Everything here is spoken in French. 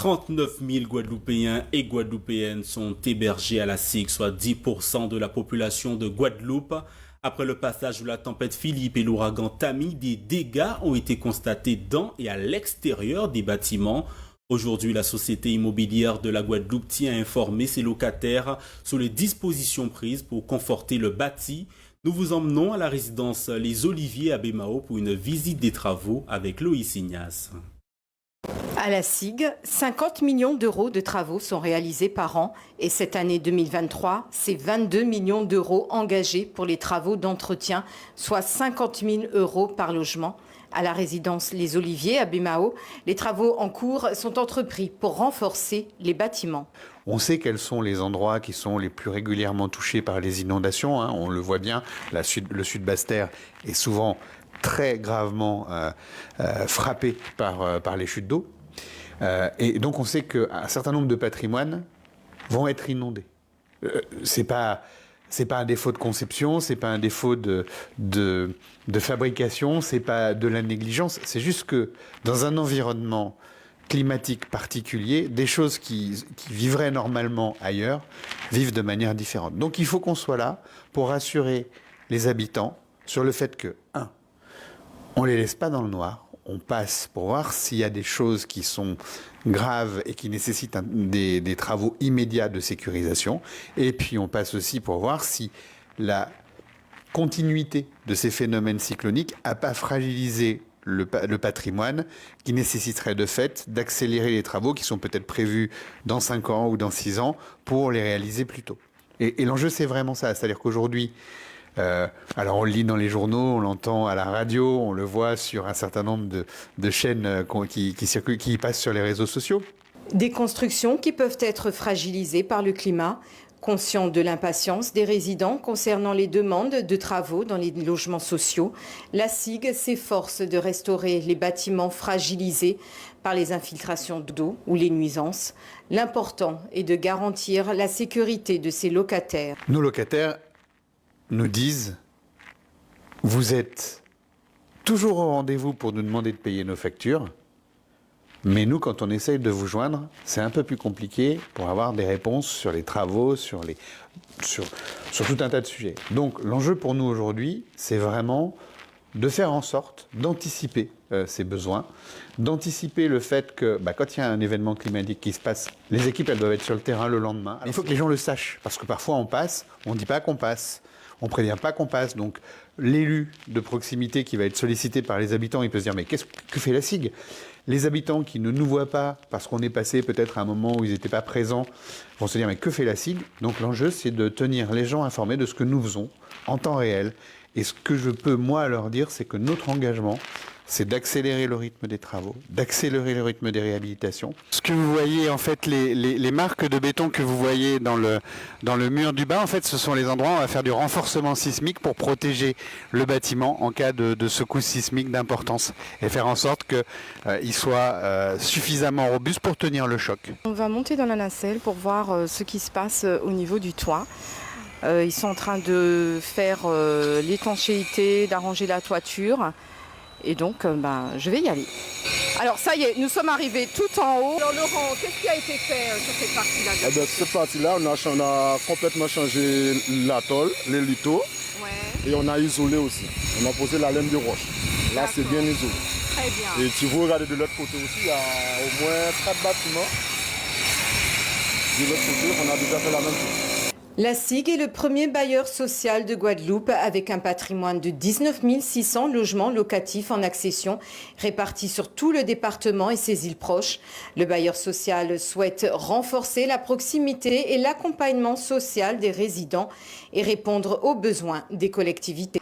39 000 Guadeloupéens et Guadeloupéennes sont hébergés à la SIG, soit 10% de la population de Guadeloupe. Après le passage de la tempête Philippe et l'ouragan Tammy, des dégâts ont été constatés dans et à l'extérieur des bâtiments. Aujourd'hui, la société immobilière de la Guadeloupe tient à informer ses locataires sur les dispositions prises pour conforter le bâti. Nous vous emmenons à la résidence Les Oliviers à Bémao pour une visite des travaux avec Loïs Ignace. À la SIG, 50 millions d'euros de travaux sont réalisés par an et cette année 2023, c'est 22 millions d'euros engagés pour les travaux d'entretien, soit 50 000 euros par logement. À la résidence Les Oliviers à Bémao, les travaux en cours sont entrepris pour renforcer les bâtiments. On sait quels sont les endroits qui sont les plus régulièrement touchés par les inondations. On le voit bien, le sud Basse-Terre est souvent très gravement frappé par les chutes d'eau. Et donc on sait qu'un certain nombre de patrimoines vont être inondés. C'est pas un défaut de conception, c'est pas un défaut de fabrication, c'est pas de la négligence. C'est juste que dans un environnement climatique particulier, des choses qui vivraient normalement ailleurs vivent de manière différente. Donc il faut qu'on soit là pour rassurer les habitants sur le fait que, on les laisse pas dans le noir. On passe pour voir s'il y a des choses qui sont graves et qui nécessitent des travaux immédiats de sécurisation. Et puis on passe aussi pour voir si la continuité de ces phénomènes cycloniques n'a pas fragilisé le patrimoine qui nécessiterait de fait d'accélérer les travaux qui sont peut-être prévus dans 5 ans ou dans 6 ans pour les réaliser plus tôt. Et l'enjeu, c'est vraiment ça. C'est-à-dire qu'aujourd'hui, alors on le lit dans les journaux, on l'entend à la radio, on le voit sur un certain nombre de chaînes qui passent sur les réseaux sociaux. Des constructions qui peuvent être fragilisées par le climat. Conscient de l'impatience des résidents concernant les demandes de travaux dans les logements sociaux, la SIG s'efforce de restaurer les bâtiments fragilisés par les infiltrations d'eau ou les nuisances. L'important est de garantir la sécurité de ces locataires. Nos locataires nous disent « Vous êtes toujours au rendez-vous pour nous demander de payer nos factures, mais nous, quand on essaye de vous joindre, c'est un peu plus compliqué pour avoir des réponses sur les travaux, sur tout un tas de sujets. » Donc l'enjeu pour nous aujourd'hui, c'est vraiment de faire en sorte d'anticiper ces besoins, d'anticiper le fait que quand il y a un événement climatique qui se passe, les équipes elles doivent être sur le terrain le lendemain. Il faut que les gens le sachent, parce que parfois on passe, on ne dit pas qu'on passe. On ne prévient pas qu'on passe, donc l'élu de proximité qui va être sollicité par les habitants, il peut se dire mais que fait la SIG ? Les habitants qui ne nous voient pas parce qu'on est passé peut-être à un moment où ils n'étaient pas présents vont se dire mais que fait la SIG ? Donc l'enjeu c'est de tenir les gens informés de ce que nous faisons en temps réel. Et ce que je peux moi leur dire c'est que notre engagement c'est d'accélérer le rythme des travaux, d'accélérer le rythme des réhabilitations. Ce que vous voyez, en fait, les marques de béton que vous voyez dans le mur du bas, en fait, ce sont les endroits où on va faire du renforcement sismique pour protéger le bâtiment en cas de secousse sismique d'importance et faire en sorte qu'il soit suffisamment robuste pour tenir le choc. On va monter dans la nacelle pour voir ce qui se passe au niveau du toit. Ils sont en train de faire l'étanchéité, d'arranger la toiture. Et donc, je vais y aller. Alors ça y est, nous sommes arrivés tout en haut. Alors Laurent, qu'est-ce qui a été fait sur cette partie-là Cette partie-là, on a complètement changé la tôle, les lithos, et on a isolé aussi. On a posé la laine de roche. Là, c'est bien isolé. Très bien. Et si vous regardez de l'autre côté aussi, il y a au moins 4 bâtiments. De l'autre côté, on a déjà fait la même chose. La SIG est le premier bailleur social de Guadeloupe avec un patrimoine de 19 600 logements locatifs en accession répartis sur tout le département et ses îles proches. Le bailleur social souhaite renforcer la proximité et l'accompagnement social des résidents et répondre aux besoins des collectivités.